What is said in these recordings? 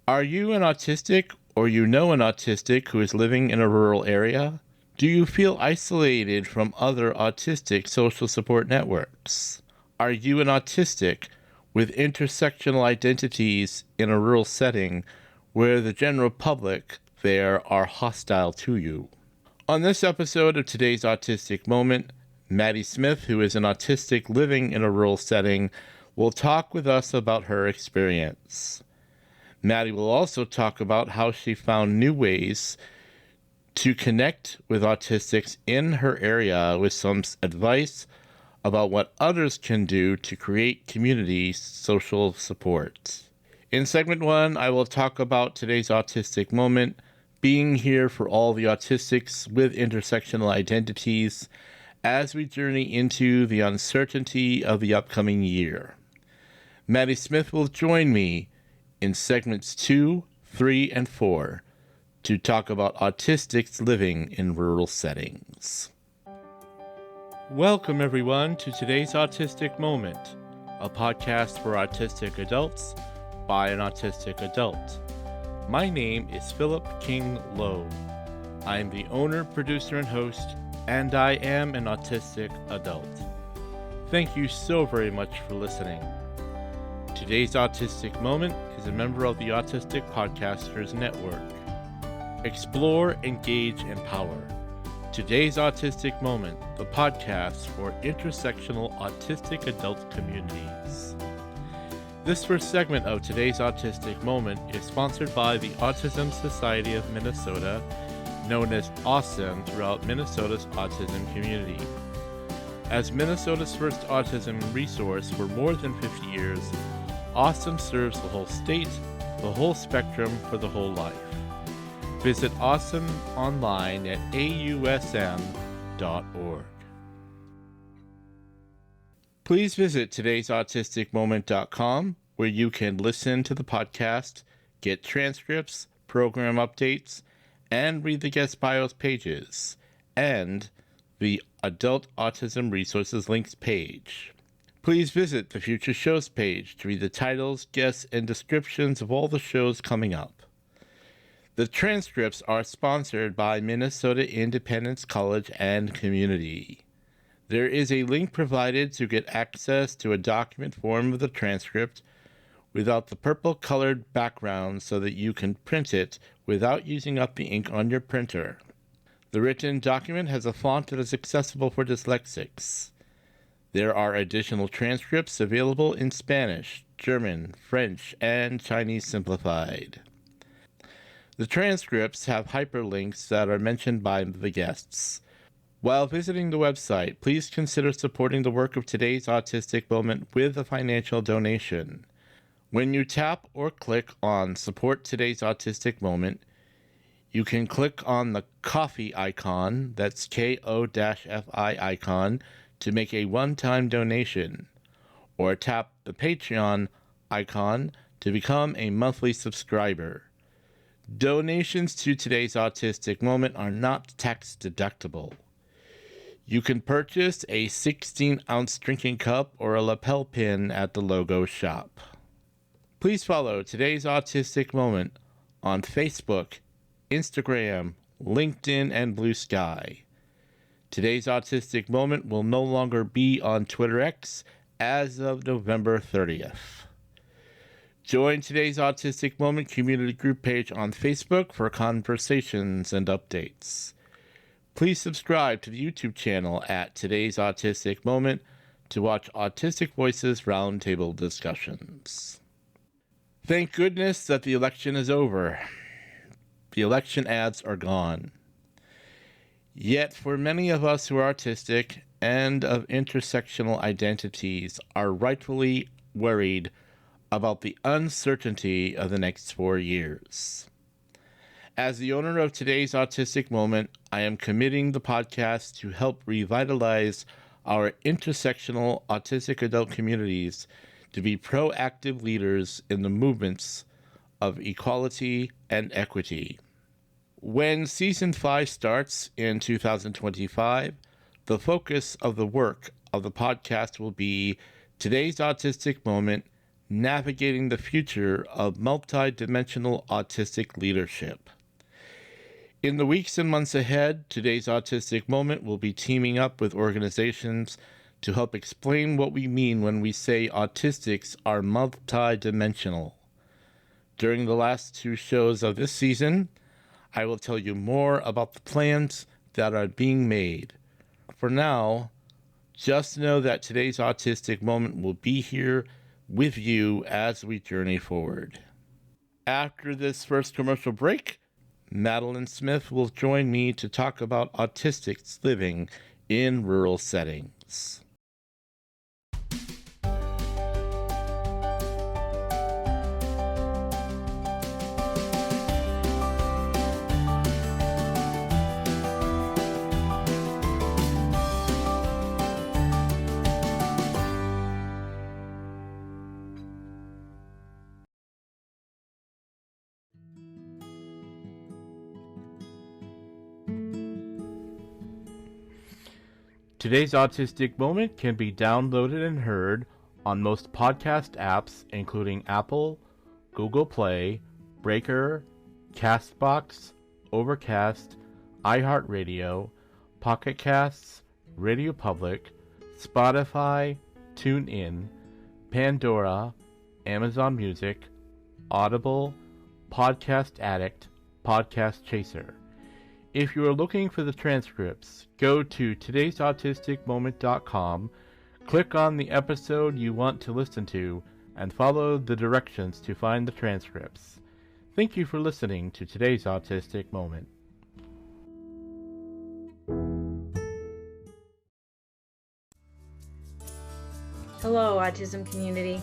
Are you an autistic or you know an autistic who is living in a rural area? Do you feel isolated from other autistic social support networks? Are you an autistic with intersectional identities in a rural setting where the general public there are hostile to you? On this episode of today's Autistic Moment, Maddie Smith, who is an autistic living in a rural setting, will talk with us about her experience. Maddie will also talk about how she found new ways to connect with autistics in her area with some advice about what others can do to create community social support. In segment 1, I will talk about today's Autistic Moment, being here for all the autistics with intersectional identities as we journey into the uncertainty of the upcoming year. Maddie Smith will join me in segments 2, 3, and 4 to talk about autistics living in rural settings. Welcome everyone to today's Autistic Moment, a podcast for autistic adults by an autistic adult. My name is Philip King Lowe. I am the owner, producer, and host, and I am an autistic adult. Thank you so very much for listening. Today's Autistic Moment is a member of the Autistic Podcasters Network. Explore, engage, empower. Today's Autistic Moment, the podcast for intersectional autistic adult communities. This first segment of today's Autistic Moment is sponsored by the Autism Society of Minnesota, known as AWESOME throughout Minnesota's autism community. As Minnesota's first autism resource for more than 50 years, AWESOME serves the whole state, the whole spectrum for the whole life. Visit AWESOME online at ausm.org. Please visit today'sautisticmoment.com, where you can listen to the podcast, get transcripts, program updates, and read the guest bios pages, and the Adult Autism Resources links page. Please visit the Future Shows page to read the titles, guests, and descriptions of all the shows coming up. The transcripts are sponsored by Minnesota Independence College and Community. There is a link provided to get access to a document form of the transcript without the purple-colored background so that you can print it without using up the ink on your printer. The written document has a font that is accessible for dyslexics. There are additional transcripts available in Spanish, German, French, and Chinese Simplified. The transcripts have hyperlinks that are mentioned by the guests. While visiting the website, please consider supporting the work of today's Autistic Moment with a financial donation. When you tap or click on Support Today's Autistic Moment, you can click on the coffee icon, that's Ko-Fi icon, to make a one-time donation, or tap the Patreon icon to become a monthly subscriber. Donations to today's Autistic Moment are not tax deductible. You can purchase a 16-ounce drinking cup or a lapel pin at the logo shop. Please follow today's Autistic Moment on Facebook, Instagram, LinkedIn, and Blue Sky. Today's Autistic Moment will no longer be on Twitter X as of November 30th. Join today's Autistic Moment community group page on Facebook for conversations and updates. Please subscribe to the YouTube channel at Today's Autistic Moment to watch Autistic Voices roundtable discussions. Thank goodness that the election is over. The election ads are gone. Yet for many of us who are autistic and of intersectional identities are rightfully worried about the uncertainty of the next 4 years. As the owner of today's Autistic Moment, I am committing the podcast to help revitalize our intersectional autistic adult communities to be proactive leaders in the movements of equality and equity. When Season 5 starts in 2025, the focus of the work of the podcast will be today's Autistic Moment Navigating the Future of Multidimensional Autistic Leadership. In the weeks and months ahead, today's Autistic Moment will be teaming up with organizations to help explain what we mean when we say autistics are multidimensional. During the last 2 shows of this season, I will tell you more about the plans that are being made. For now, just know that today's Autistic Moment will be here with you as we journey forward. After this first commercial break, Madeline Smith will join me to talk about autistics living in rural settings. Today's Autistic Moment can be downloaded and heard on most podcast apps, including Apple, Google Play, Breaker, Castbox, Overcast, iHeartRadio, Pocket Casts, Radio Public, Spotify, TuneIn, Pandora, Amazon Music, Audible, Podcast Addict, Podcast Chaser. If you are looking for the transcripts, go to todaysautisticmoment.com, click on the episode you want to listen to, and follow the directions to find the transcripts. Thank you for listening to today's Autistic Moment. Hello, autism community.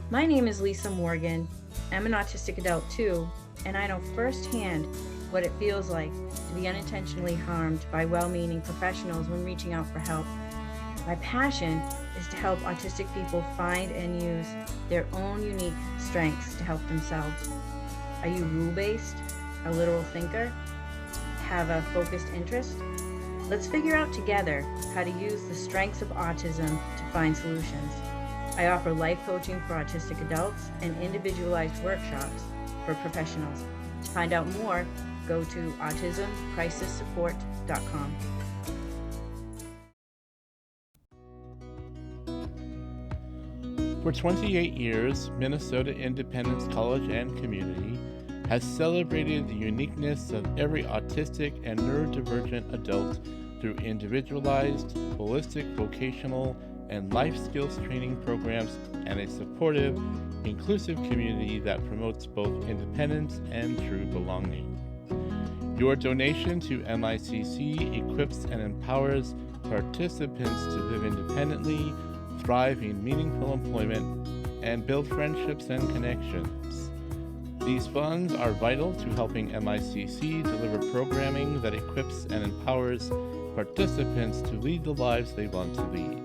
My name is Lisa Morgan. I'm an autistic adult too, and I know firsthand what it feels like to be unintentionally harmed by well-meaning professionals when reaching out for help. My passion is to help autistic people find and use their own unique strengths to help themselves. Are you rule-based, a literal thinker, have a focused interest? Let's figure out together how to use the strengths of autism to find solutions. I offer life coaching for autistic adults and individualized workshops for professionals. To find out more, go to autismcrisissupport.com. For 28 years, Minnesota Independence College and Community has celebrated the uniqueness of every autistic and neurodivergent adult through individualized, holistic vocational, and life skills training programs and a supportive, inclusive community that promotes both independence and true belonging. Your donation to MICC equips and empowers participants to live independently, thrive in meaningful employment, and build friendships and connections. These funds are vital to helping MICC deliver programming that equips and empowers participants to lead the lives they want to lead.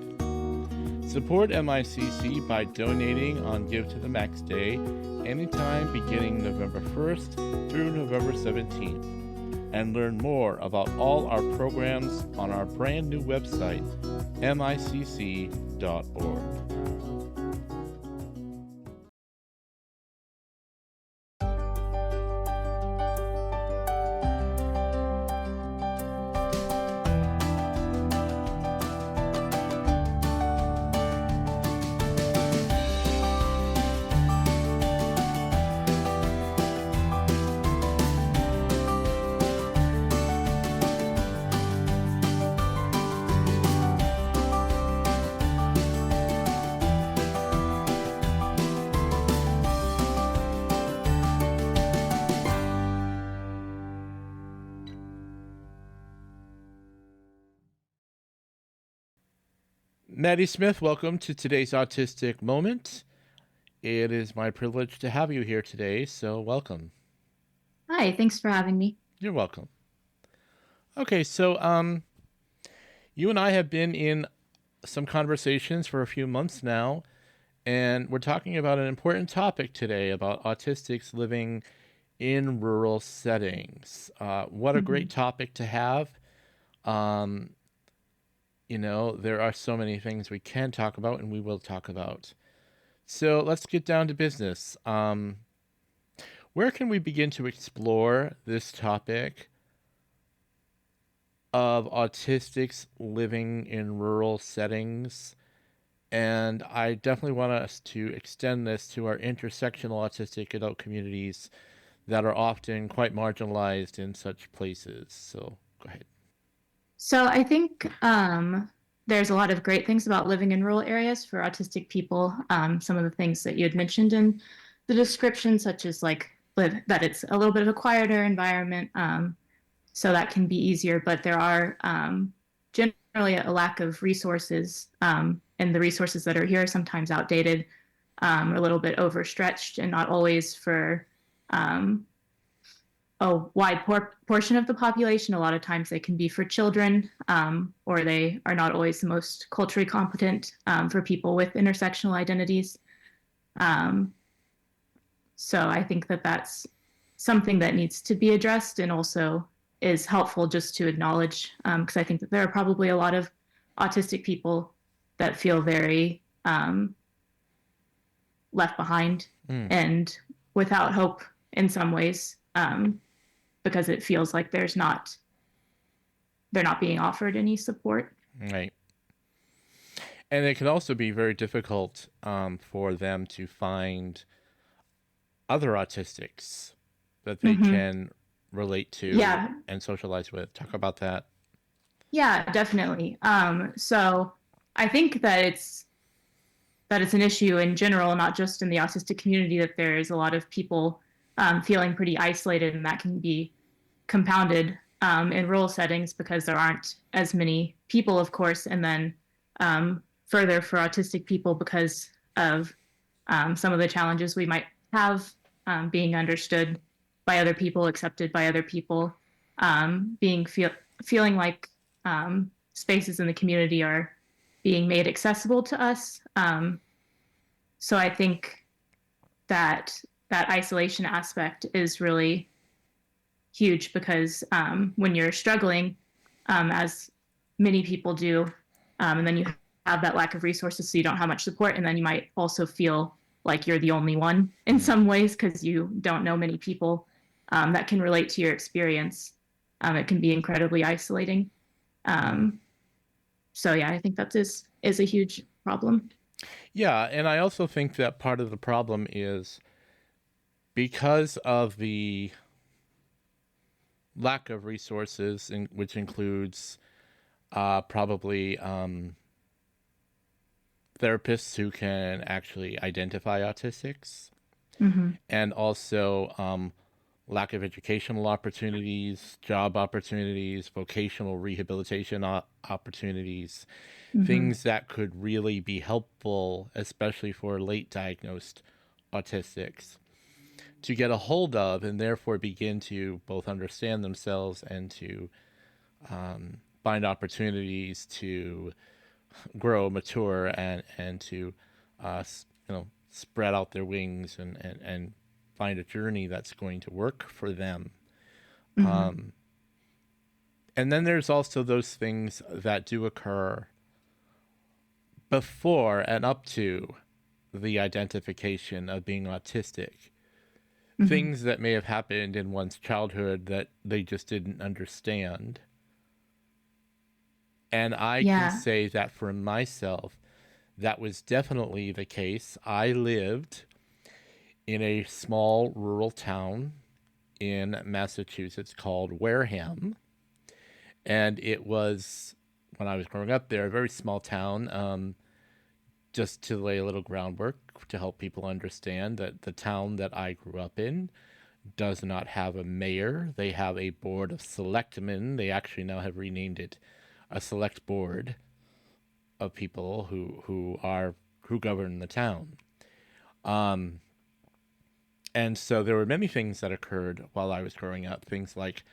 Support MICC by donating on Give to the Max Day anytime beginning November 1st through November 17th, and learn more about all our programs on our brand new website, micc.org. Maddie Smith, welcome to today's Autistic Moment. It is my privilege to have you here today, so welcome. Hi, thanks for having me. You're welcome. Okay, so you and I have been in some conversations for a few months now, and we're talking about an important topic today about autistics living in rural settings. What a great topic to have. You know, there are so many things we can talk about and we will talk about. So let's get down to business. Where can we begin to explore this topic of autistics living in rural settings? And I definitely want us to extend this to our intersectional autistic adult communities that are often quite marginalized in such places. So go ahead. So I think there's a lot of great things about living in rural areas for autistic people. Some of the things that you had mentioned in the description, such as that it's a little bit of a quieter environment, so that can be easier. But there are generally a lack of resources, and the resources that are here are sometimes outdated, a little bit overstretched, and not always for um, a wide portion of the population. A lot of times they can be for children, or they are not always the most culturally competent for people with intersectional identities. Um, so I think that that's something that needs to be addressed and also is helpful just to acknowledge, because I think that there are probably a lot of autistic people that feel very left behind Mm, and without hope in some ways, because it feels like they're not being offered any support. right. And it can also be very difficult for them to find other autistics that they Hmm. can relate to Yeah, and socialize with. Talk about that. yeah, definitely. So I think that it's an issue in general, not just in the autistic community, that there is a lot of people feeling pretty isolated, and that can be compounded in rural settings because there aren't as many people, of course, and then further for autistic people because of some of the challenges we might have being understood by other people, accepted by other people, feeling like spaces in the community are being made accessible to us. So I think that that isolation aspect is really huge because when you're struggling, as many people do, and then you have that lack of resources, so you don't have much support, and then you might also feel like you're the only one in Mm. some ways because you don't know many people that can relate to your experience. It can be incredibly isolating. Mm. Um, so yeah, I think that is a huge problem. Yeah, and I also think that part of the problem is because of the lack of resources, which includes probably therapists who can actually identify autistics, Hmm. and also lack of educational opportunities, job opportunities, vocational rehabilitation opportunities, Hmm. things that could really be helpful, especially for late diagnosed autistics, to get a hold of and therefore begin to both understand themselves and to find opportunities to grow, mature, and to spread out their wings and find a journey that's going to work for them. Hmm. And then there's also those things that do occur before and up to the identification of being autistic. Hmm. Things that may have happened in one's childhood that they just didn't understand. And I can Yeah. say that for myself, that was definitely the case. I lived in a small rural town in Massachusetts called Wareham. And it was, when I was growing up there, a very small town. Just to lay a little groundwork to help people understand that the town that I grew up in does not have a mayor. They have a board of selectmen. They actually now have renamed it a select board of people who govern the town. Um, and so there were many things that occurred while I was growing up. Things like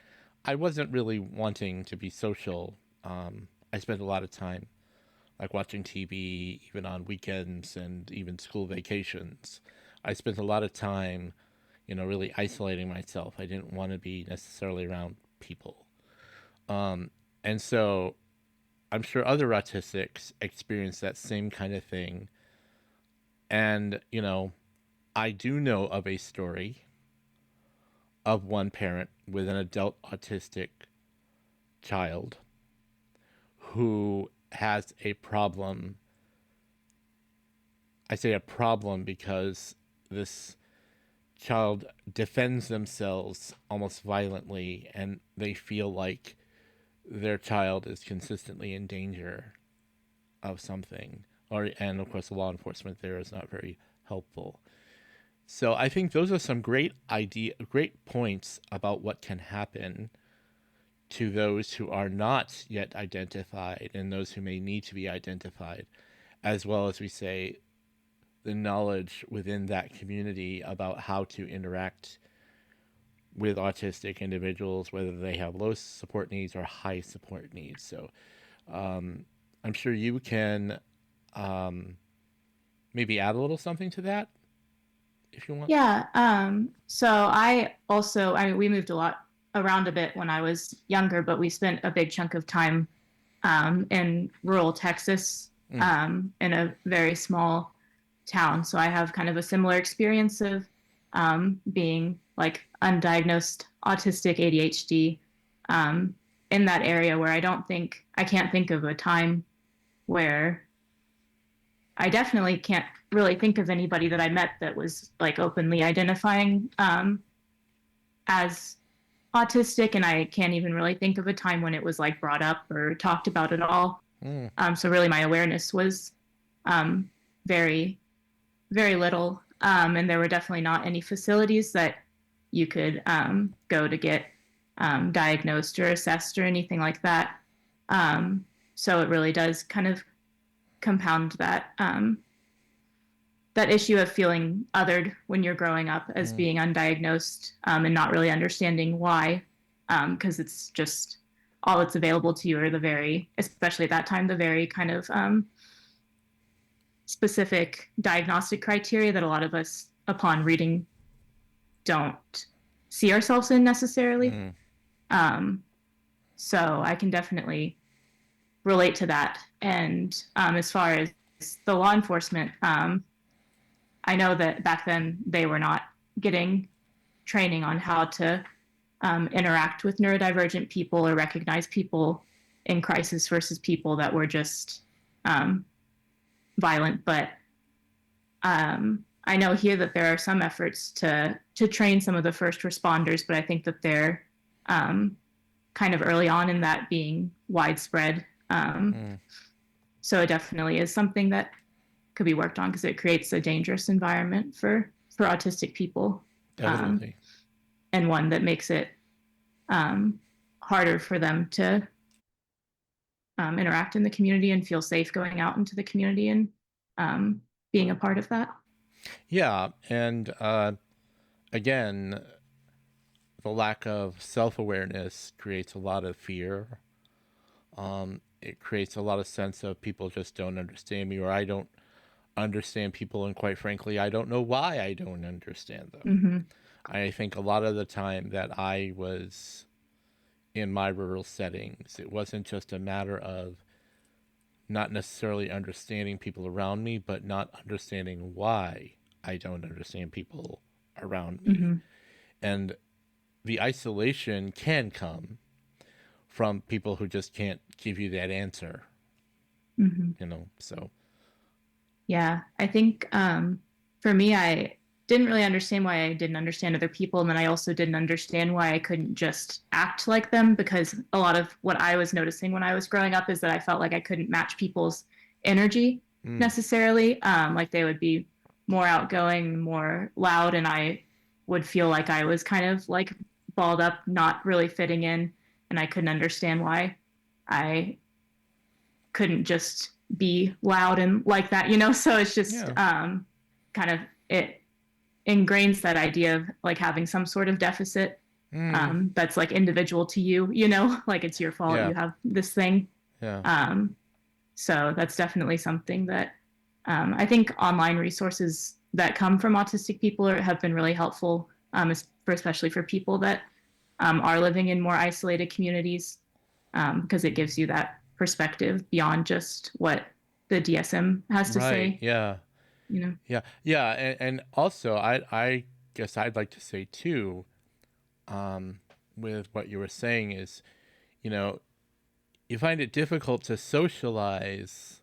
I wasn't really wanting to be social. I spent a lot of time like watching TV, even on weekends and even school vacations. I spent a lot of time, really isolating myself. I didn't want to be necessarily around people. And so I'm sure other autistics experience that same kind of thing. And, I do know of a story of one parent with an adult autistic child who has a problem. I say a problem because this child defends themselves almost violently, and they feel like their child is consistently in danger of something. And of course, the law enforcement there is not very helpful. So I think those are some great points about what can happen to those who are not yet identified and those who may need to be identified, as well as we say the knowledge within that community about how to interact with autistic individuals, whether they have low support needs or high support needs. So I'm sure you can maybe add a little something to that if you want. Yeah. So we moved a lot around a bit when I was younger, but we spent a big chunk of time in rural Texas, in a very small town. So I have kind of a similar experience of being like undiagnosed autistic ADHD in that area where I can't think of a time where I definitely can't really think of anybody that I met that was like openly identifying as autistic, and I can't even really think of a time when it was like brought up or talked about at all. So really my awareness was very, very little. And there were definitely not any facilities that you could go to get diagnosed or assessed or anything like that. So it really does kind of compound that that issue of feeling othered when you're growing up as being undiagnosed, and not really understanding why, because it's just all that's available to you are especially at that time, the very kind of specific diagnostic criteria that a lot of us, upon reading, don't see ourselves in necessarily. So I can definitely relate to that. And as far as the law enforcement, I know that back then they were not getting training on how to interact with neurodivergent people or recognize people in crisis versus people that were just violent. But I know here that there are some efforts to train some of the first responders, but I think that they're kind of early on in that being widespread. So it definitely is something that could be worked on because it creates a dangerous environment for autistic people. Definitely. And one that makes it harder for them to interact in the community and feel safe going out into the community and being a part of that. Yeah. And again, the lack of self-awareness creates a lot of fear. It creates a lot of sense of people just don't understand me, or I don't understand people, and quite frankly, I don't know why I don't understand them. I think a lot of the time that I was in my rural settings, it wasn't just a matter of not necessarily understanding people around me, but not understanding why I don't understand people around me. And the isolation can come from people who just can't give you that answer, so. Yeah, I think for me, I didn't really understand why I didn't understand other people. And then I also didn't understand why I couldn't just act like them, because a lot of what I was noticing when I was growing up is that I felt like I couldn't match people's energy necessarily. Like they would be more outgoing, more loud, and I would feel like I was kind of like balled up, not really fitting in. And I couldn't understand why I couldn't just be loud and like that, so it's just kind of, it ingrains that idea of like having some sort of deficit that's like individual to you, like it's your fault you have this thing. So that's definitely something that I think online resources that come from autistic people have been really helpful, especially for people that are living in more isolated communities, because it gives you that perspective beyond just what the DSM has to say. Yeah, and also I guess I'd like to say too, with what you were saying is, you know, you find it difficult to socialize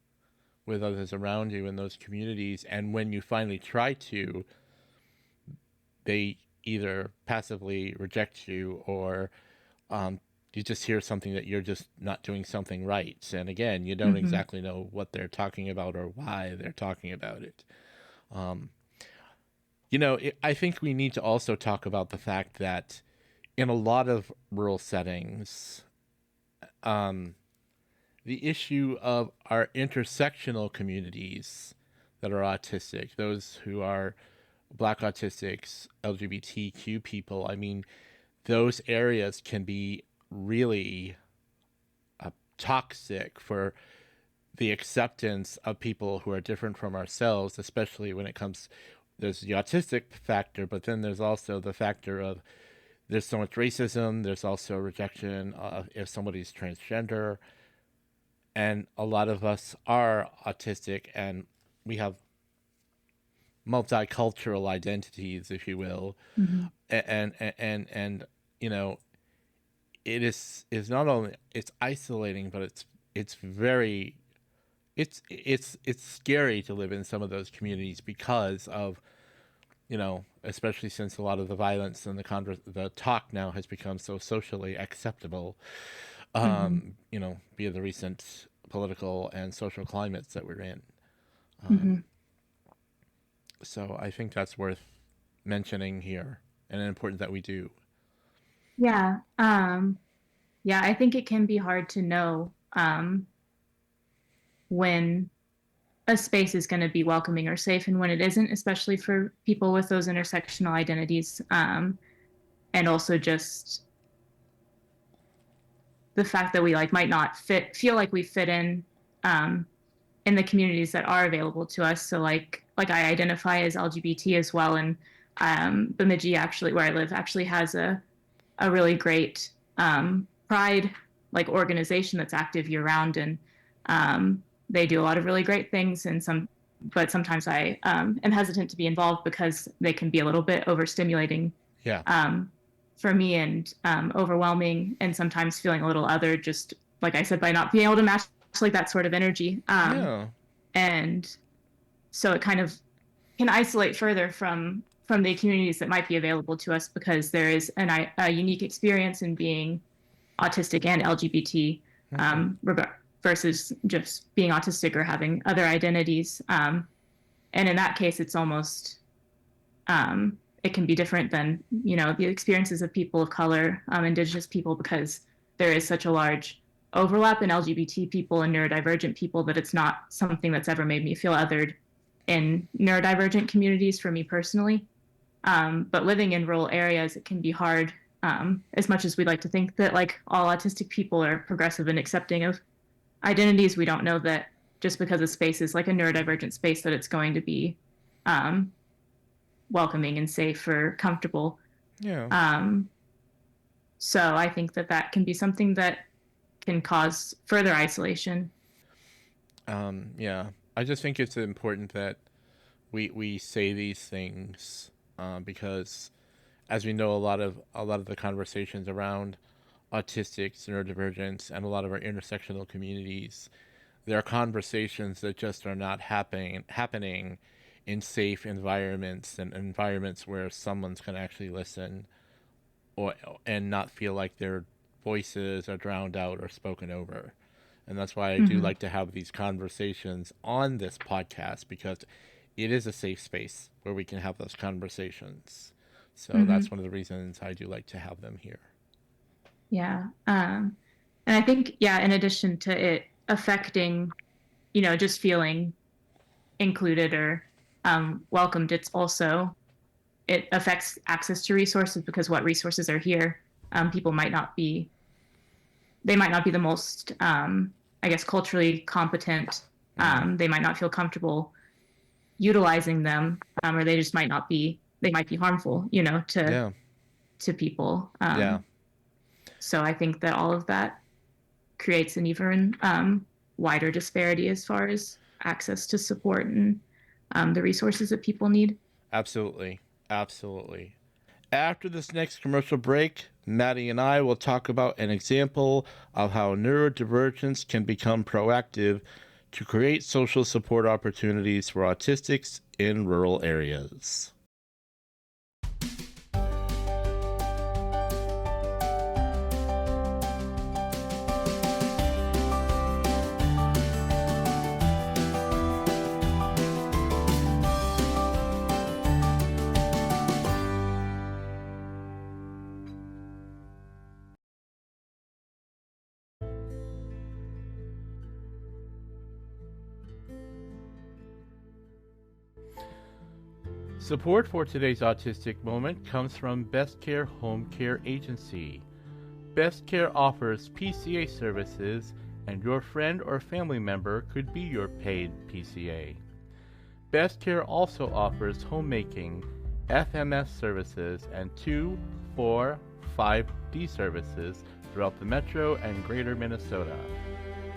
with others around you in those communities, and when you finally try to, they either passively reject you or you just hear something that you're just not doing something right. And again, you don't Mm-hmm. exactly know what they're talking about or why they're talking about it. Um, I think we need to also talk about the fact that in a lot of rural settings, um, the issue of our intersectional communities that are autistic, those who are Black autistics, LGBTQ people, I mean, those areas can be really toxic for the acceptance of people who are different from ourselves, especially when it comes, there's the autistic factor, but then there's also the factor of there's so much racism, there's also rejection if somebody's transgender, and a lot of us are autistic and we have multicultural identities, if you will, Mm-hmm. and you know, it is not only it's isolating, but it's very it's scary to live in some of those communities because of, especially since a lot of the violence and the talk now has become so socially acceptable, Mm-hmm. via the recent political and social climates that we're in. Mm-hmm. So I think that's worth mentioning here and important that we do. Yeah. Yeah, I think it can be hard to know when a space is going to be welcoming or safe and when it isn't, especially for people with those intersectional identities. And also just the fact that we like might not feel like we fit um, in the communities that are available to us. So like I identify as LGBT as well, and Bemidji actually, where I live, actually has a really great pride like organization that's active year round, and they do a lot of really great things. But sometimes I am hesitant to be involved because they can be a little bit overstimulating Yeah. for me and overwhelming, and sometimes feeling a little other, just like I said, by not being able to match like that sort of energy. Yeah. And so it kind of can isolate further from the communities that might be available to us because there is a unique experience in being autistic and LGBT, Mm-hmm. versus just being autistic or having other identities. And in that case, it's almost it can be different than the experiences of people of color, Indigenous people, because there is such a large overlap in LGBT people and neurodivergent people that it's not something that's ever made me feel othered in neurodivergent communities for me personally. But living in rural areas, it can be hard. As much as we'd like to think that like all autistic people are progressive and accepting of identities, we don't know that just because a space is like a neurodivergent space that it's going to be um, welcoming and safe or comfortable. Yeah. Um, so I think that can be something that can cause further isolation. Yeah. I just think it's important that we say these things, because, as we know, a lot of the conversations around autistics, neurodivergence, and a lot of our intersectional communities, there are conversations that just are not happening in safe environments and environments where someone's going to actually listen or and not feel like their voices are drowned out or spoken over. And that's why I do Mm-hmm. like to have these conversations on this podcast, because it is a safe space where we can have those conversations. So Mm-hmm. that's one of the reasons I do like to have them here. Yeah. And I think, yeah, in addition to it affecting, just feeling included or welcomed, it affects access to resources because what resources are here, people they might not be the most, I guess, culturally competent. Mm. They might not feel comfortable utilizing them, or they might be harmful, Yeah. to people. Yeah. So I think that all of that creates an even wider disparity as far as access to support and the resources that people need. Absolutely. Absolutely. After this next commercial break, Maddie and I will talk about an example of how neurodivergence can become proactive to create social support opportunities for autistics in rural areas. Support for today's Autistic Moment comes from Best Care Home Care Agency. Best Care offers PCA services, and your friend or family member could be your paid PCA. Best Care also offers homemaking, FMS services, and 2, 4, 5D services throughout the Metro and Greater Minnesota.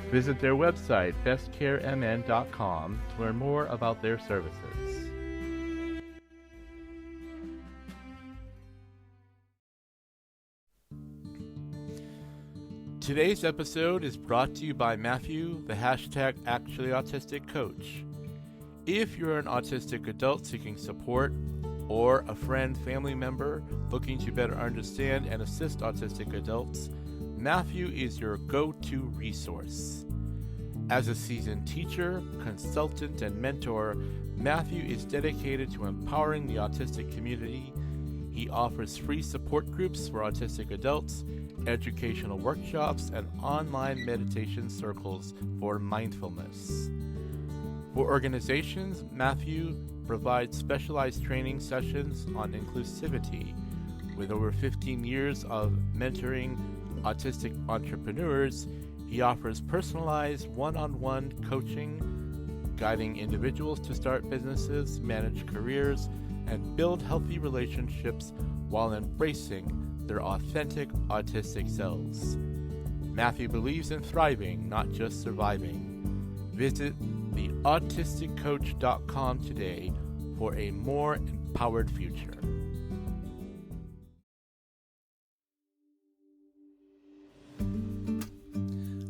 Visit their website, bestcaremn.com, to learn more about their services. Today's episode is brought to you by Matthew, the hashtag ActuallyAutistic Coach. If you're an autistic adult seeking support, or a friend, family member looking to better understand and assist autistic adults, Matthew is your go-to resource. As a seasoned teacher, consultant, and mentor, Matthew is dedicated to empowering the autistic community. He offers free support groups for autistic adults, educational workshops, and online meditation circles for mindfulness. For organizations, Matthew provides specialized training sessions on inclusivity. With over 15 years of mentoring autistic entrepreneurs, he offers personalized one-on-one coaching, guiding individuals to start businesses, manage careers, and build healthy relationships while embracing their authentic autistic selves. Matthew believes in thriving, not just surviving. Visit theautisticcoach.com today for a more empowered future.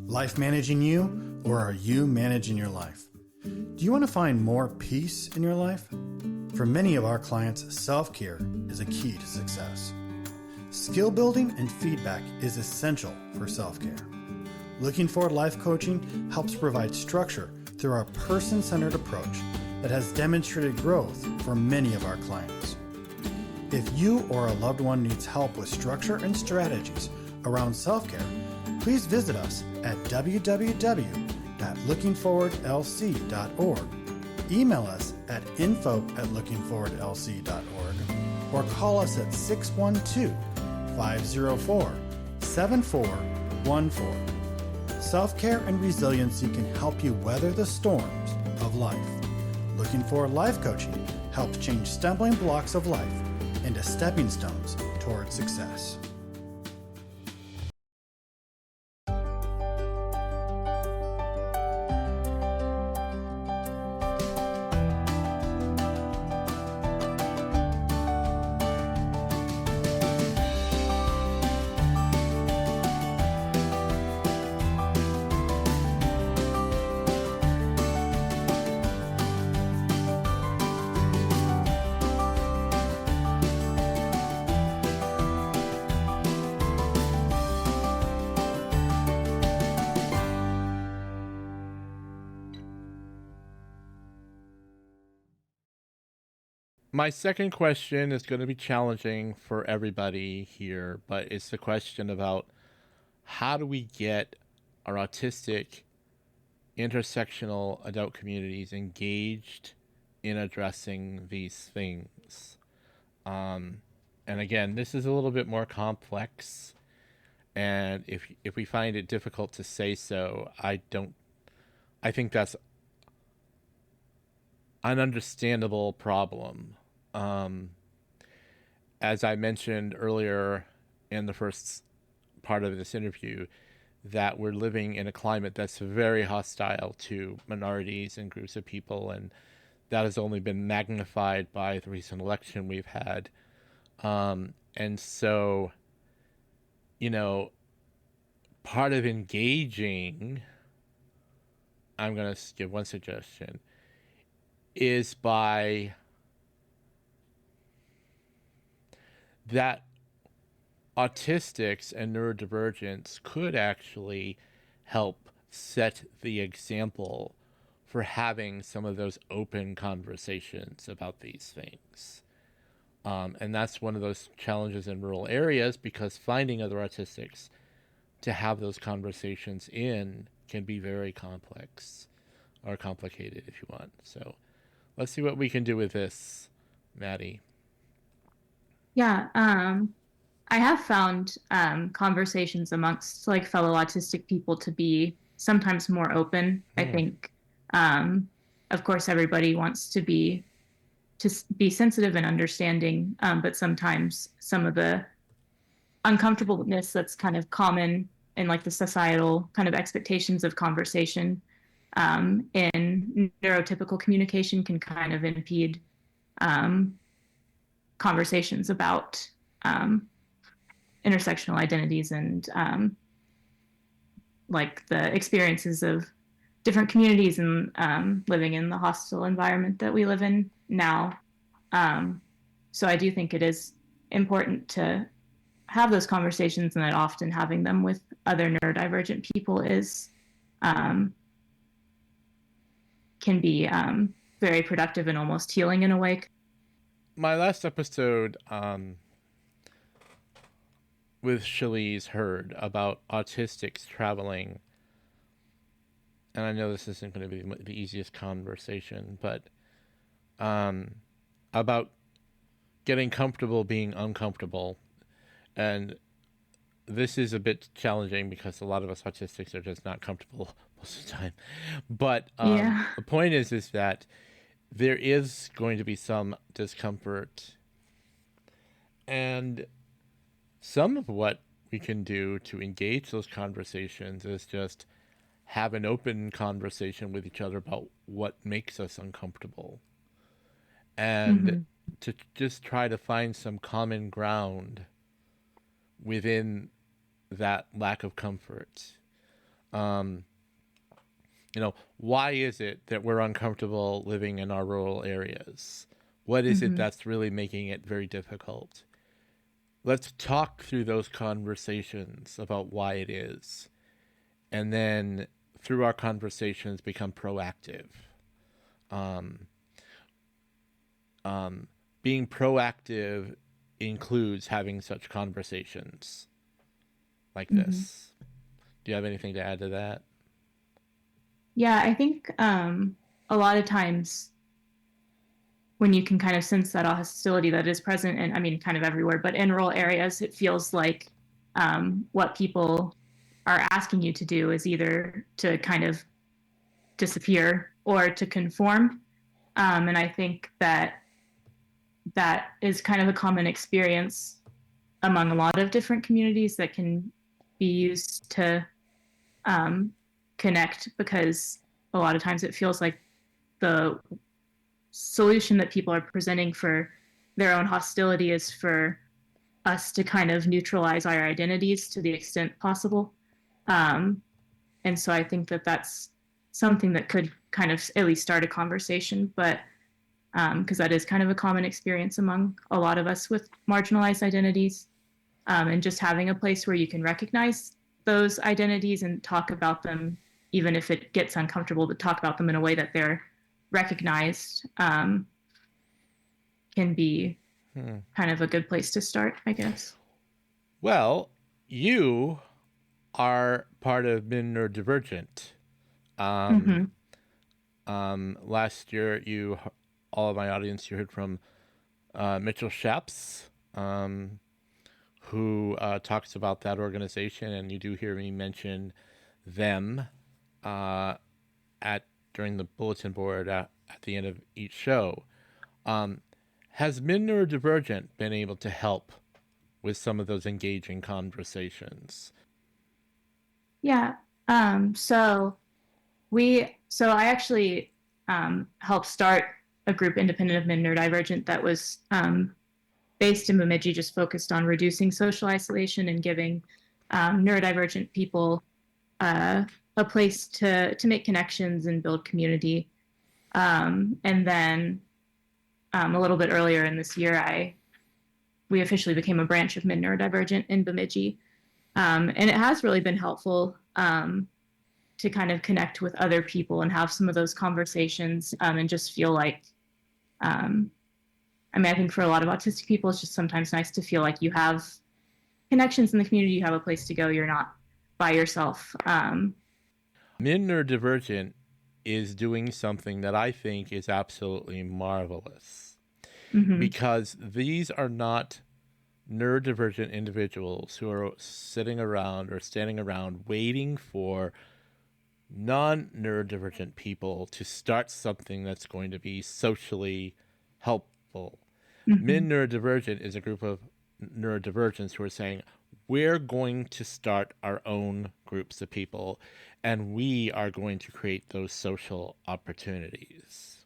Life managing you, or are you managing your life? Do you want to find more peace in your life? For many of our clients, self-care is a key to success. Skill building and feedback is essential for self-care. Looking Forward Life Coaching helps provide structure through our person-centered approach that has demonstrated growth for many of our clients. If you or a loved one needs help with structure and strategies around self-care, please visit us at www.lookingforwardlc.org, email us at info@lookingforwardlc.org, or call us at 612-504-7414. Self-care and resiliency can help you weather the storms of life. Looking Forward Life Coaching helps change stumbling blocks of life into stepping stones toward success. My second question is going to be challenging for everybody here, but it's the question about how do we get our autistic intersectional adult communities engaged in addressing these things. And again, this is a little bit more complex, and if we find it difficult to say so, I think that's an understandable problem. As I mentioned earlier in the first part of this interview, that we're living in a climate that's very hostile to minorities and groups of people, and that has only been magnified by the recent election we've had. And so, part of engaging, I'm going to give one suggestion, is by that autistics and neurodivergence could actually help set the example for having some of those open conversations about these things. And that's one of those challenges in rural areas, because finding other autistics to have those conversations in can be very complex or complicated, if you want. So let's see what we can do with this, Maddie. Yeah, I have found conversations amongst like fellow autistic people to be sometimes more open. I think, of course, everybody wants to be sensitive and understanding, but sometimes some of the uncomfortableness that's kind of common in like the societal kind of expectations of conversation in neurotypical communication can kind of impede conversations about intersectional identities and like the experiences of different communities and living in the hostile environment that we live in now. So I do think it is important to have those conversations, and that often having them with other neurodivergent people is can be very productive and almost healing in a way. My last episode with Shaliz Heard about autistics traveling, and I know this isn't going to be the easiest conversation, but about getting comfortable being uncomfortable. And this is a bit challenging because a lot of us autistics are just not comfortable most of the time. But the point is that there is going to be some discomfort. And some of what we can do to engage those conversations is just have an open conversation with each other about what makes us uncomfortable. And to just try to find some common ground within that lack of comfort. Why is it that we're uncomfortable living in our rural areas? What is it that's really making it very difficult? Let's talk through those conversations about why it is. And then through our conversations become proactive. Being proactive includes having such conversations like this. Do you have anything to add to that? Yeah, I think a lot of times when you can kind of sense that hostility that is present, and I mean kind of everywhere, but in rural areas, it feels like what people are asking you to do is either to kind of disappear or to conform. And I think that is kind of a common experience among a lot of different communities that can be used to connect, because a lot of times it feels like the solution that people are presenting for their own hostility is for us to kind of neutralize our identities to the extent possible. And so I think that that's something that could kind of at least start a conversation, but because that is kind of a common experience among a lot of us with marginalized identities, and just having a place where you can recognize those identities and talk about them, even if it gets uncomfortable, to talk about them in a way that they're recognized, can be kind of a good place to start, I guess. Well, you are part of Neurodivergent. Last year, all of my audience, you heard from Mitchell Shaps, who talks about that organization, and you do hear me mention them during the bulletin board at the end of each show. Has Neurodivergent been able to help with some of those engaging conversations? Yeah. So I actually helped start a group independent of men neurodivergent that was based in Bemidji, just focused on reducing social isolation and giving neurodivergent people a place to make connections and build community. And then a little bit earlier in this year, we officially became a branch of Men Neurodivergent in Bemidji. And it has really been helpful to kind of connect with other people and have some of those conversations and just feel like, I mean, I think for a lot of autistic people, it's just sometimes nice to feel like you have connections in the community, you have a place to go, you're not by yourself. Men Neurodivergent is doing something that I think is absolutely marvelous, because these are not neurodivergent individuals who are sitting around or standing around waiting for non-neurodivergent people to start something that's going to be socially helpful. Men Neurodivergent is a group of neurodivergents who are saying, we're going to start our own groups of people, and we are going to create those social opportunities.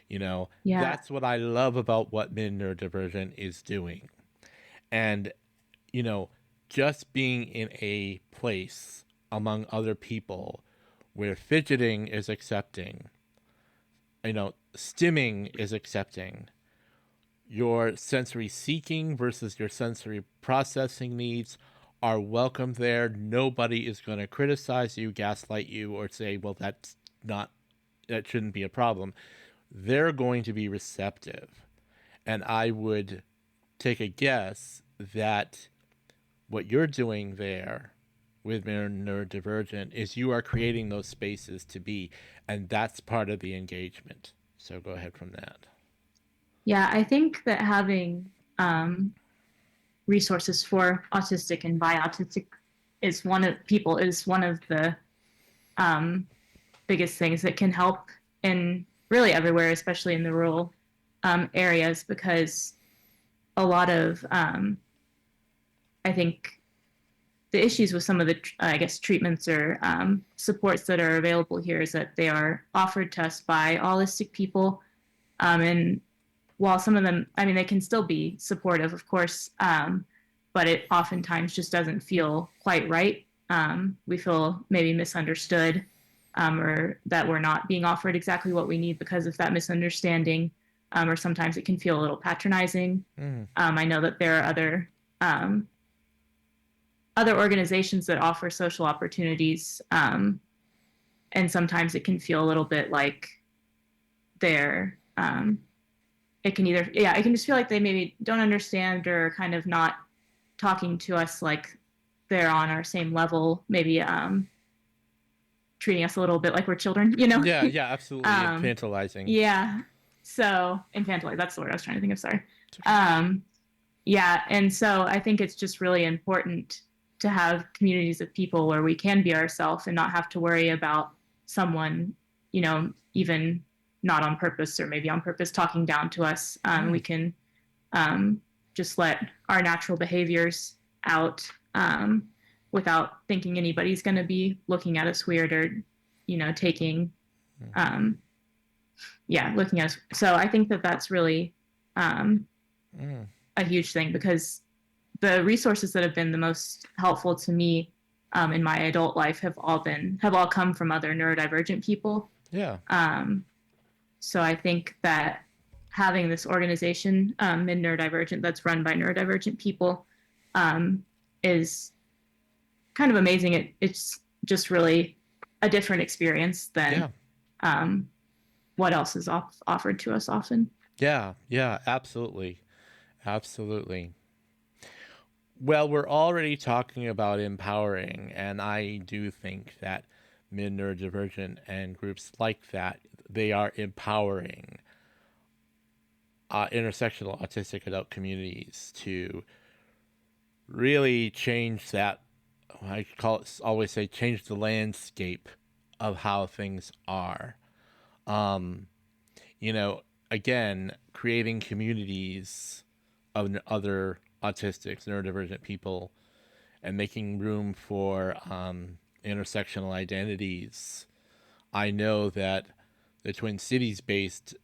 You know, that's what I love about what Men Neurodivergent is doing. And, you know, just being in a place among other people where fidgeting is accepting, you know, stimming is accepting, your sensory seeking versus your sensory processing needs are welcome there. Nobody is going to criticize you, gaslight you, or say, well, that shouldn't be a problem. They're going to be receptive. And I would take a guess that what you're doing there with Neurodivergent is you are creating those spaces to be, and that's part of the engagement. So go ahead from that. Yeah, I think that having resources for autistic and by autistic is one of the biggest things that can help in really everywhere, especially in the rural areas, because a lot of I think the issues with some of the treatments or supports that are available here is that they are offered to us by autistic people, and while some of them, I mean, they can still be supportive, of course, but it oftentimes just doesn't feel quite right. We feel maybe misunderstood, or that we're not being offered exactly what we need because of that misunderstanding, or sometimes it can feel a little patronizing. I know that there are other organizations that offer social opportunities, and sometimes it can feel a little bit like they're it can just feel like they maybe don't understand or kind of not talking to us like they're on our same level, maybe treating us a little bit like we're children, you know? Yeah, absolutely. Infantilizing. Yeah. So infantilize, that's the word I was trying to think of, sorry. Yeah, and so I think it's just really important to have communities of people where we can be ourselves and not have to worry about someone, you know, even not on purpose or maybe on purpose talking down to us. We can just let our natural behaviors out without thinking anybody's going to be looking at us weird or, you know, looking at us. So I think that that's really a huge thing, because the resources that have been the most helpful to me in my adult life have all come from other neurodivergent people. Yeah. So I think that having this organization, Men Neurodivergent, that's run by neurodivergent people, is kind of amazing. It's just really a different experience than what else is offered to us often. Yeah, absolutely. Absolutely. Well, we're already talking about empowering, and I do think that Men Neurodivergent and groups like that, they are empowering intersectional autistic adult communities to really change that, I always say, change the landscape of how things are. You know, again, creating communities of other autistics, neurodivergent people, and making room for intersectional identities. I know that the Twin Cities-based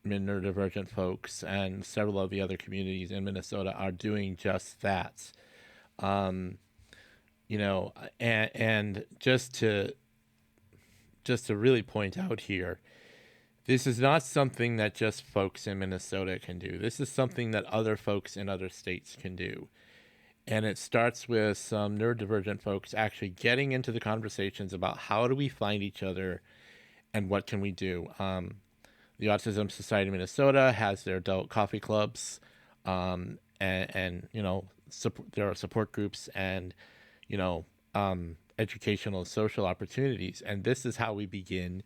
neurodivergent folks and several of the other communities in Minnesota are doing just that. Um, and just to really point out here, this is not something that just folks in Minnesota can do. This is something that other folks in other states can do. And it starts with some neurodivergent folks actually getting into the conversations about how do we find each other and what can we do. The Autism Society of Minnesota has their adult coffee clubs, and there are support groups and educational and social opportunities. And this is how we begin.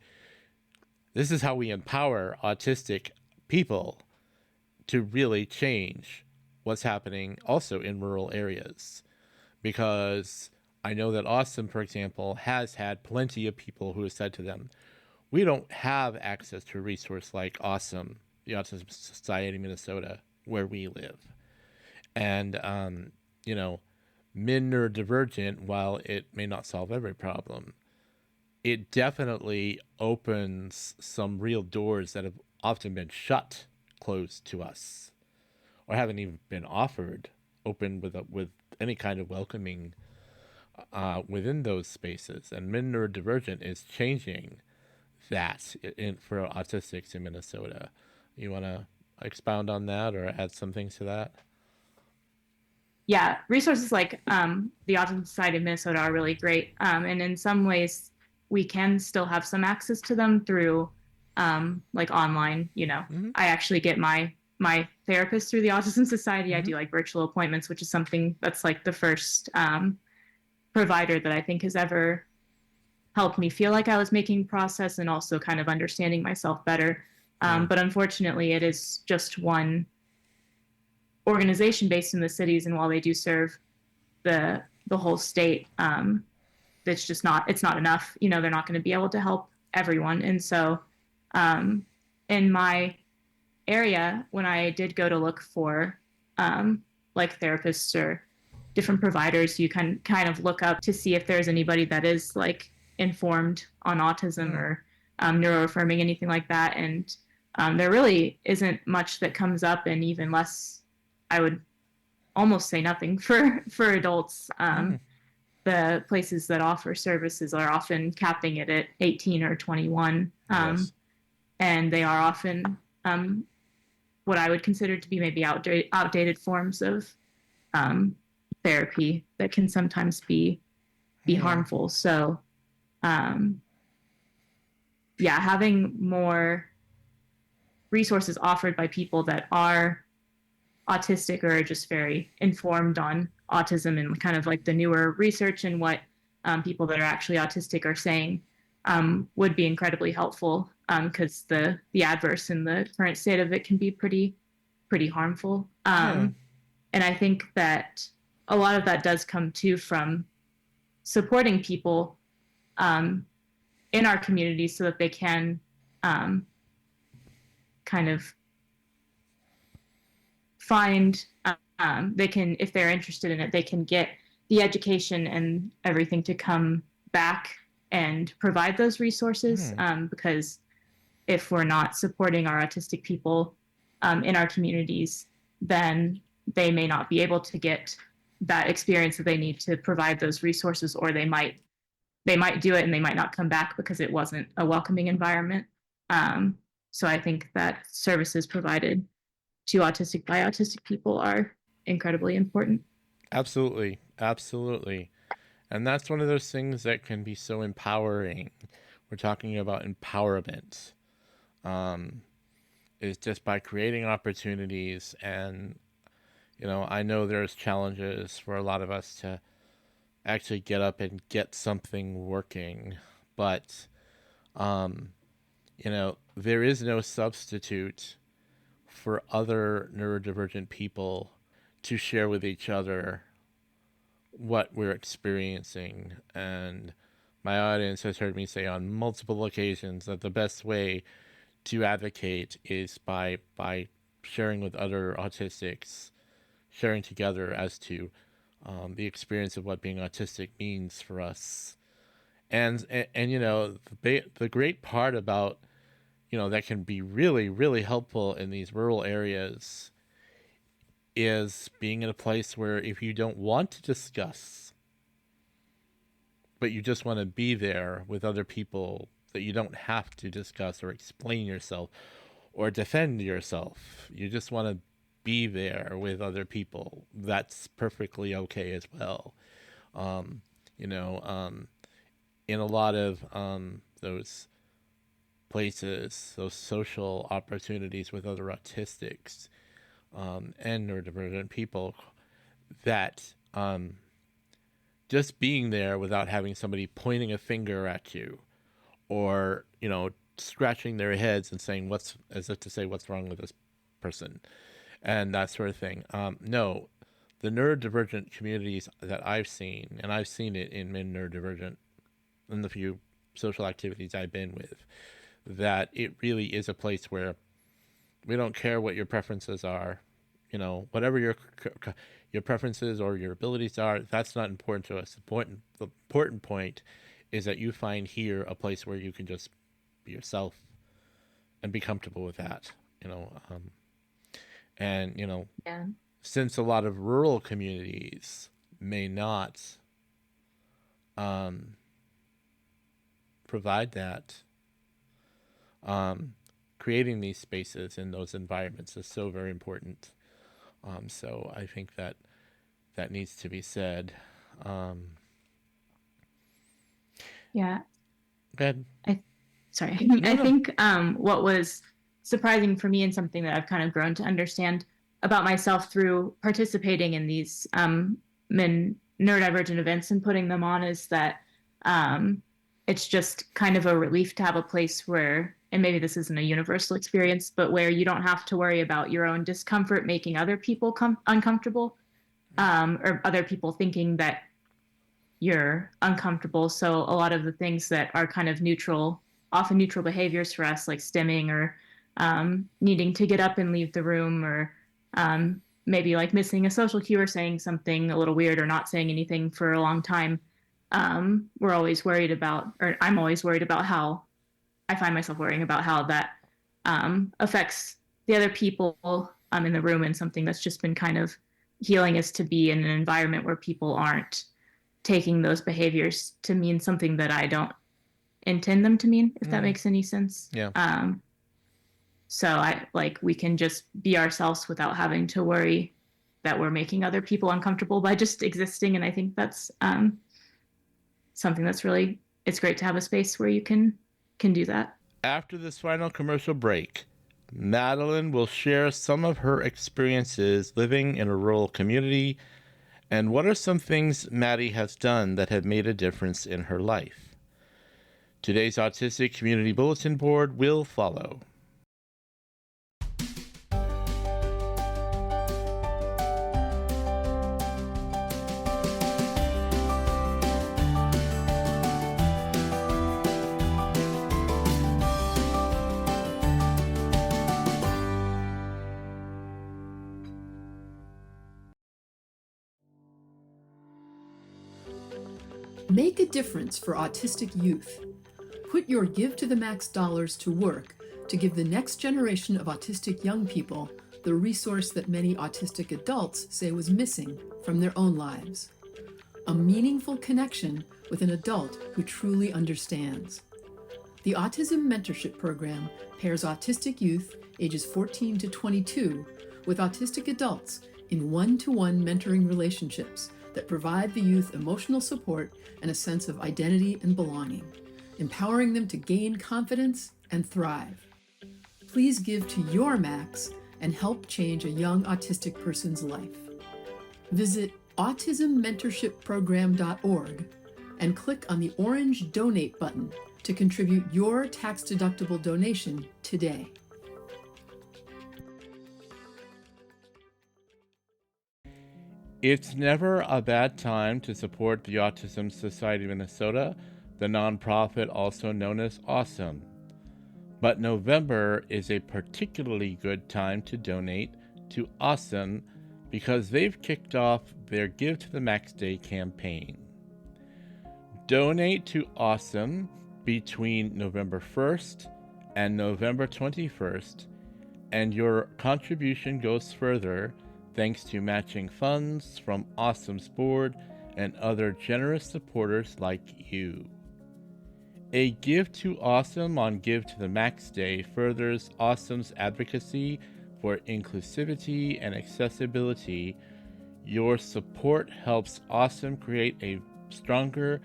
This is how we empower autistic people to really change what's happening also in rural areas. Because I know that Austin, for example, has had plenty of people who have said to them, we don't have access to a resource like Awesome, the Autism Society of Minnesota, where we live. And, neurodivergent, while it may not solve every problem, it definitely opens some real doors that have often been closed to us, or haven't even been offered open with any kind of welcoming within those spaces. And neurodivergent is changing that for autistics in Minnesota. You want to expound on that or add some things to that? Yeah, resources like the Autism Society of Minnesota are really great. And in some ways, we can still have some access to them through like online, Mm-hmm. I actually get my therapist through the Autism Society. Mm-hmm. I do like virtual appointments, which is something that's like the first provider that I think has ever helped me feel like I was making progress and also kind of understanding myself better. But unfortunately, it is just one organization based in the cities, and while they do serve the whole state, it's not enough. They're not going to be able to help everyone. And so in my area, when I did go to look for like therapists or different providers, you can kind of look up to see if there's anybody that is like informed on autism or neuroaffirming, anything like that. And there really isn't much that comes up, and even less, I would almost say nothing for adults. The places that offer services are often capping it at 18 or 21. Yes. And they are often what I would consider to be maybe outdated forms of therapy that can sometimes be harmful. So, having more resources offered by people that are autistic or are just very informed on autism and kind of like the newer research and what people that are actually autistic are saying would be incredibly helpful, because the adverse and the current state of it can be pretty harmful. And I think that a lot of that does come too from supporting people in our community so that they can kind of find, they can, if they're interested in it, they can get the education and everything to come back and provide those resources. Because if we're not supporting our autistic people in our communities, then they may not be able to get that experience that they need to provide those resources, or they might do it and they might not come back because it wasn't a welcoming environment. So I think that services provided to by autistic people are incredibly important. Absolutely. And that's one of those things that can be so empowering. We're talking about empowerment. Is just by creating opportunities. And I know there's challenges for a lot of us to actually get up and get something working, but there is no substitute for other neurodivergent people to share with each other what we're experiencing. And my audience has heard me say on multiple occasions that the best way to advocate is by sharing with other autistics, sharing together as to the experience of what being autistic means for us. And the great part about that can be really, really helpful in these rural areas is being in a place where if you don't want to discuss, but you just want to be there with other people, that you don't have to discuss or explain yourself or defend yourself. You just want to be there with other people. That's perfectly okay as well. In a lot of those places, those social opportunities with other autistics and neurodivergent people, that just being there without having somebody pointing a finger at you or, scratching their heads and saying as if to say what's wrong with this person and that sort of thing. No, the neurodivergent communities that I've seen, and I've seen it in neurodivergent in the few social activities I've been with, that it really is a place where we don't care what your preferences are, whatever your preferences or your abilities are, that's not important to us. The important point is that you find here a place where you can just be yourself and be comfortable with that, Yeah. since a lot of rural communities may not provide that, creating these spaces in those environments is so very important. So I think that needs to be said. Yeah. Go ahead. Sorry. No, I no. think what was surprising for me and something that I've kind of grown to understand about myself through participating in these neurodivergent events and putting them on is that it's just kind of a relief to have a place where, and maybe this isn't a universal experience, but where you don't have to worry about your own discomfort making other people uncomfortable, or other people thinking that you're uncomfortable. So a lot of the things that are kind of often neutral behaviors for us, like stimming or needing to get up and leave the room, or maybe like missing a social cue or saying something a little weird or not saying anything for a long time. We're always worried about, or I'm always worried about how I find myself worrying about how that affects the other people in the room, and something that's just been kind of healing is to be in an environment where people aren't taking those behaviors to mean something that I don't intend them to mean, if that makes any sense. Yeah. So we can just be ourselves without having to worry that we're making other people uncomfortable by just existing. And I think that's something that's really, it's great to have a space where you can do that. After this final commercial break, Madeline will share some of her experiences living in a rural community and what are some things Maddie has done that have made a difference in her life. Today's Autistic Community Bulletin Board will follow. Make a difference for autistic youth. Put your Give to the Max dollars to work to give the next generation of autistic young people the resource that many autistic adults say was missing from their own lives: a meaningful connection with an adult who truly understands. The Autism Mentorship Program pairs autistic youth ages 14 to 22 with autistic adults in one-to-one mentoring relationships that provide the youth emotional support and a sense of identity and belonging, empowering them to gain confidence and thrive. Please give to your max and help change a young autistic person's life. Visit autismmentorshipprogram.org and click on the orange Donate button to contribute your tax-deductible donation today. It's never a bad time to support the Autism Society of Minnesota, the nonprofit also known as Awesome. But November is a particularly good time to donate to Awesome because they've kicked off their Give to the Max Day campaign. Donate to Awesome between November 1st and November 21st, and your contribution goes further thanks to matching funds from Awesome's board and other generous supporters like you. A Give to Awesome on Give to the Max Day furthers Awesome's advocacy for inclusivity and accessibility. Your support helps Awesome create a stronger,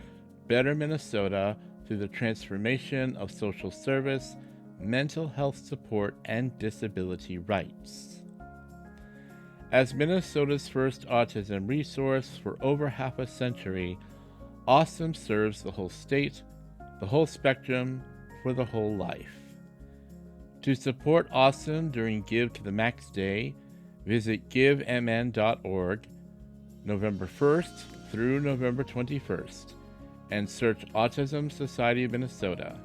better Minnesota through the transformation of social service, mental health support, and disability rights. As Minnesota's first autism resource for over half a century, Awesome serves the whole state, the whole spectrum, for the whole life. To support Awesome during Give to the Max Day, visit givemn.org November 1st through November 21st and search Autism Society of Minnesota.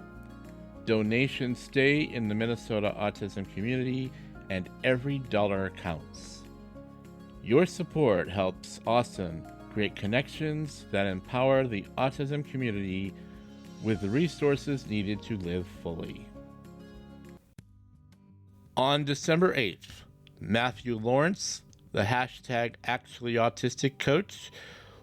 Donations stay in the Minnesota autism community, and every dollar counts. Your support helps Awesome create connections that empower the autism community with the resources needed to live fully. On December 8th, Matthew Lawrence, the #ActuallyAutistic coach,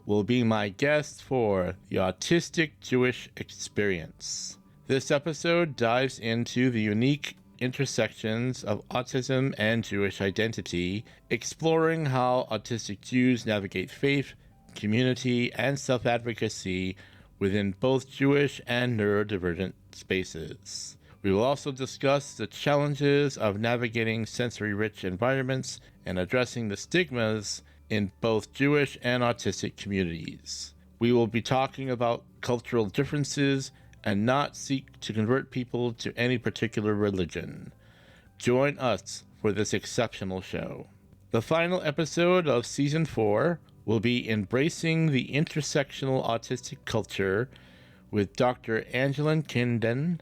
will be my guest for the Autistic Jewish Experience. This episode dives into the unique intersections of autism and Jewish identity, exploring how autistic Jews navigate faith, community, and self-advocacy within both Jewish and neurodivergent spaces. We will also discuss the challenges of navigating sensory-rich environments and addressing the stigmas in both Jewish and autistic communities. We will be talking about cultural differences and not seek to convert people to any particular religion. Join us for this exceptional show. The final episode of Season 4 will be Embracing the Intersectional Autistic Culture with Dr. Angeline Kinden,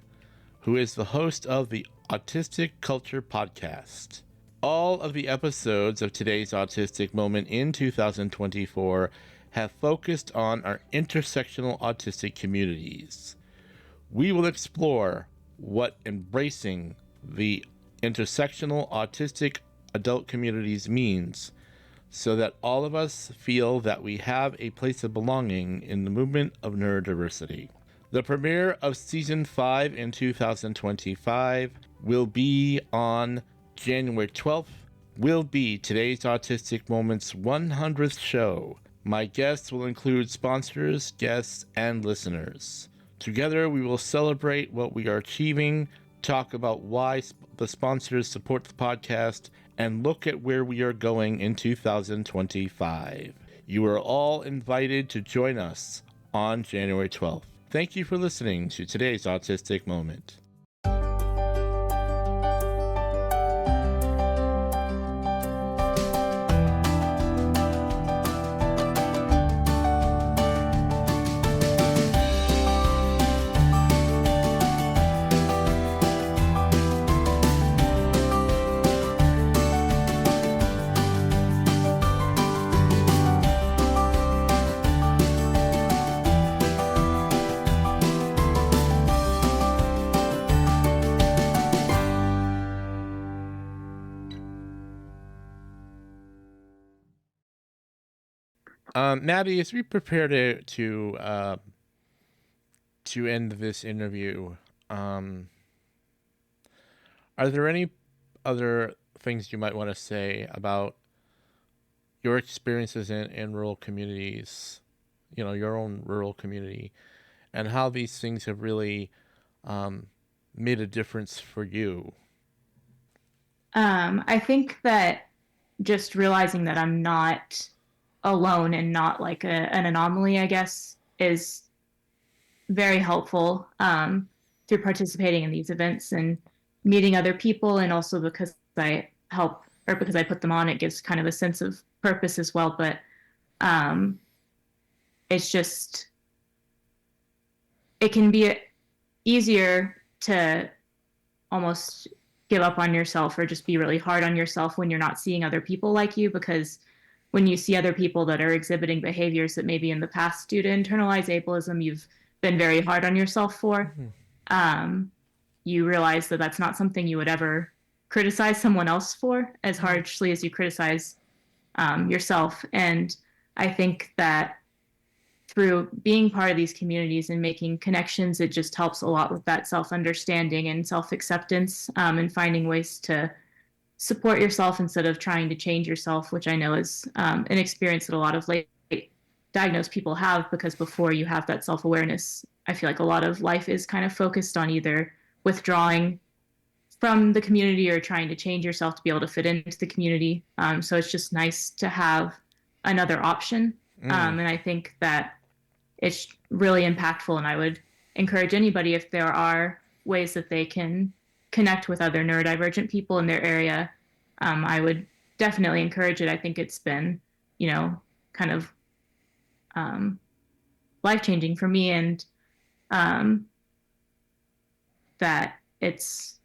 who is the host of the Autistic Culture Podcast. All of the episodes of today's Autistic Moment in 2024 have focused on our intersectional autistic communities. We will explore what embracing the intersectional autistic adult communities means so that all of us feel that we have a place of belonging in the movement of neurodiversity. The premiere of Season 5 in 2025 will be on January 12th, will be today's Autistic Moments 100th show. My guests will include sponsors, guests, and listeners. Together, we will celebrate what we are achieving, talk about why the sponsors support the podcast, and look at where we are going in 2025. You are all invited to join us on January 12th. Thank you for listening to today's Autistic Moment. Maddie, as we prepare to end this interview, are there any other things you might want to say about your experiences in rural communities, your own rural community, and how these things have really made a difference for you? I think that just realizing that I'm not alone and not like an anomaly, I guess, is very helpful through participating in these events and meeting other people. And also because I help, or because I put them on, it gives kind of a sense of purpose as well. But it's just, it can be easier to almost give up on yourself or just be really hard on yourself when you're not seeing other people like you, because when you see other people that are exhibiting behaviors that maybe in the past due to internalized ableism you've been very hard on yourself for, you realize that that's not something you would ever criticize someone else for as harshly as you criticize yourself. And I think that through being part of these communities and making connections, it just helps a lot with that self-understanding and self-acceptance, and finding ways to support yourself instead of trying to change yourself, which I know is an experience that a lot of late diagnosed people have, because before you have that self-awareness, I feel like a lot of life is kind of focused on either withdrawing from the community or trying to change yourself to be able to fit into the community. So it's just nice to have another option. And I think that it's really impactful. And I would encourage anybody, if there are ways that they can connect with other neurodivergent people in their area, I would definitely encourage it. I think it's been, kind of life-changing for me, and that it's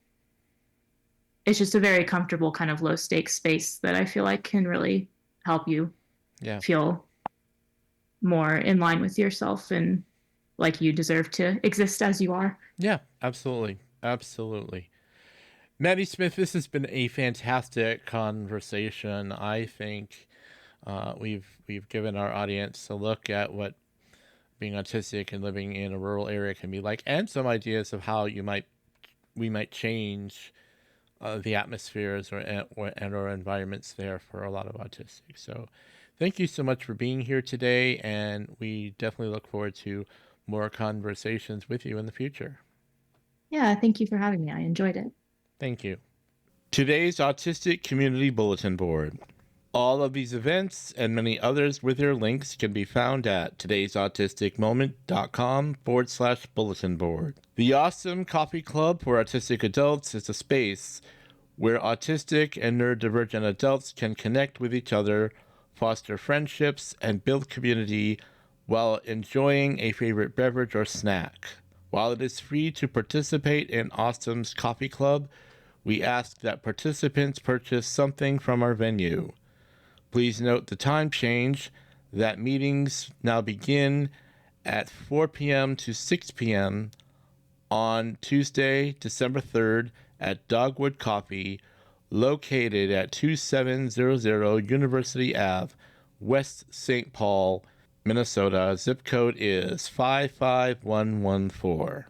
just a very comfortable kind of low-stakes space that I feel like can really help you feel more in line with yourself and like you deserve to exist as you are. Yeah, absolutely. Absolutely. Maddie Smith, this has been a fantastic conversation. I think we've given our audience a look at what being autistic and living in a rural area can be like, and some ideas of how we might change the atmospheres or environments there for a lot of autistics. So thank you so much for being here today, and we definitely look forward to more conversations with you in the future. Yeah, thank you for having me. I enjoyed it. Thank you. Today's Autistic Community Bulletin Board. All of these events and many others with their links can be found at todaysautisticmoment.com/bulletin board. The Awesome Coffee Club for Autistic Adults is a space where autistic and neurodivergent adults can connect with each other, foster friendships, and build community while enjoying a favorite beverage or snack. While it is free to participate in Awesome's Coffee Club, we ask that participants purchase something from our venue. Please note the time change, that meetings now begin at 4 p.m. to 6 p.m. on Tuesday, December 3rd at Dogwood Coffee, located at 2700 University Ave, West St. Paul, Minnesota. Zip code is 55114.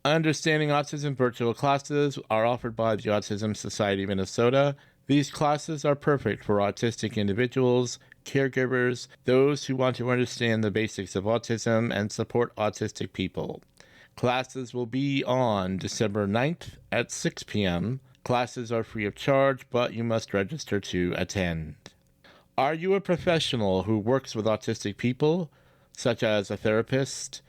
Understanding Autism virtual classes are offered by the Autism Society of Minnesota. These classes are perfect for autistic individuals, caregivers, those who want to understand the basics of autism and support autistic people. Classes will be on December 9th at 6 p.m. Classes are free of charge, but you must register to attend. Are you a professional who works with autistic people, such as a therapist,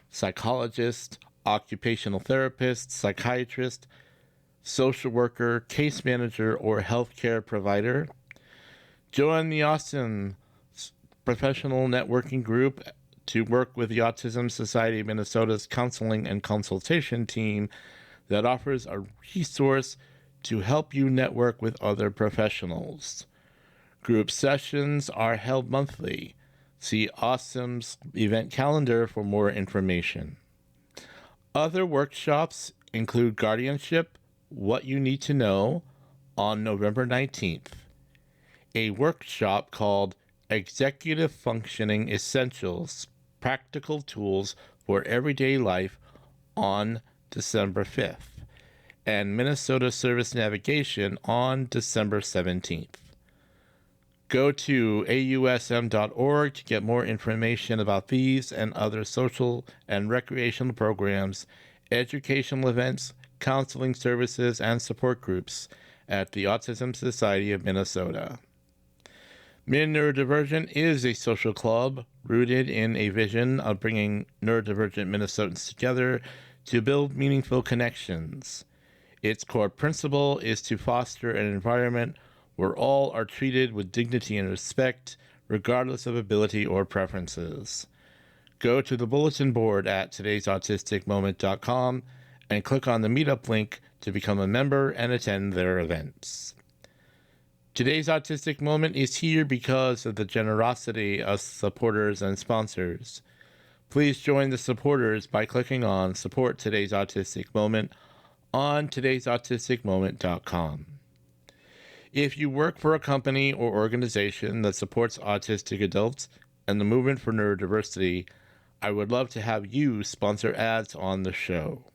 psychologist, occupational therapist, psychiatrist, social worker, case manager, or healthcare provider? Join the Awesome Professional Networking Group to work with the Autism Society of Minnesota's counseling and consultation team that offers a resource to help you network with other professionals. Group sessions are held monthly. See Awesome's event calendar for more information. Other workshops include Guardianship, What You Need to Know, on November 19th. A workshop called Executive Functioning Essentials, Practical Tools for Everyday Life on December 5th. And Minnesota Service Navigation on December 17th. Go to ausm.org to get more information about these and other social and recreational programs, educational events, counseling services, and support groups at the Autism Society of Minnesota. Min Neurodivergent is a social club rooted in a vision of bringing neurodivergent Minnesotans together to build meaningful connections. Its core principle is to foster an environment where all are treated with dignity and respect, regardless of ability or preferences. Go to the bulletin board at todaysautisticmoment.com and click on the meetup link to become a member and attend their events. Today's Autistic Moment is here because of the generosity of supporters and sponsors. Please join the supporters by clicking on Support Today's Autistic Moment on todaysautisticmoment.com. If you work for a company or organization that supports autistic adults and the movement for neurodiversity, I would love to have you sponsor ads on the show.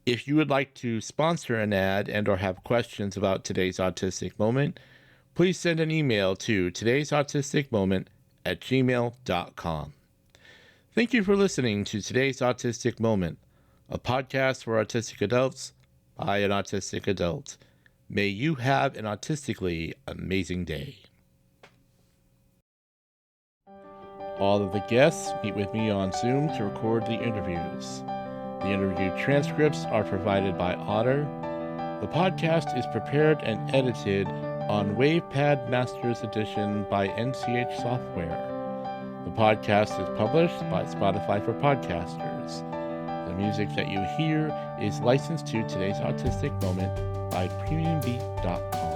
If you would like to sponsor an ad and or have questions about Today's Autistic Moment, please send an email to todaysautisticmoment@gmail.com. Thank you for listening to Today's Autistic Moment, a podcast for autistic adults by an autistic adult. May you have an autistically amazing day. All of the guests meet with me on Zoom to record the interviews. The interview transcripts are provided by Otter. The podcast is prepared and edited on WavePad Masters Edition by NCH Software. The podcast is published by Spotify for Podcasters. The music that you hear is licensed to Today's Autistic Moment by PremiumBeat.com.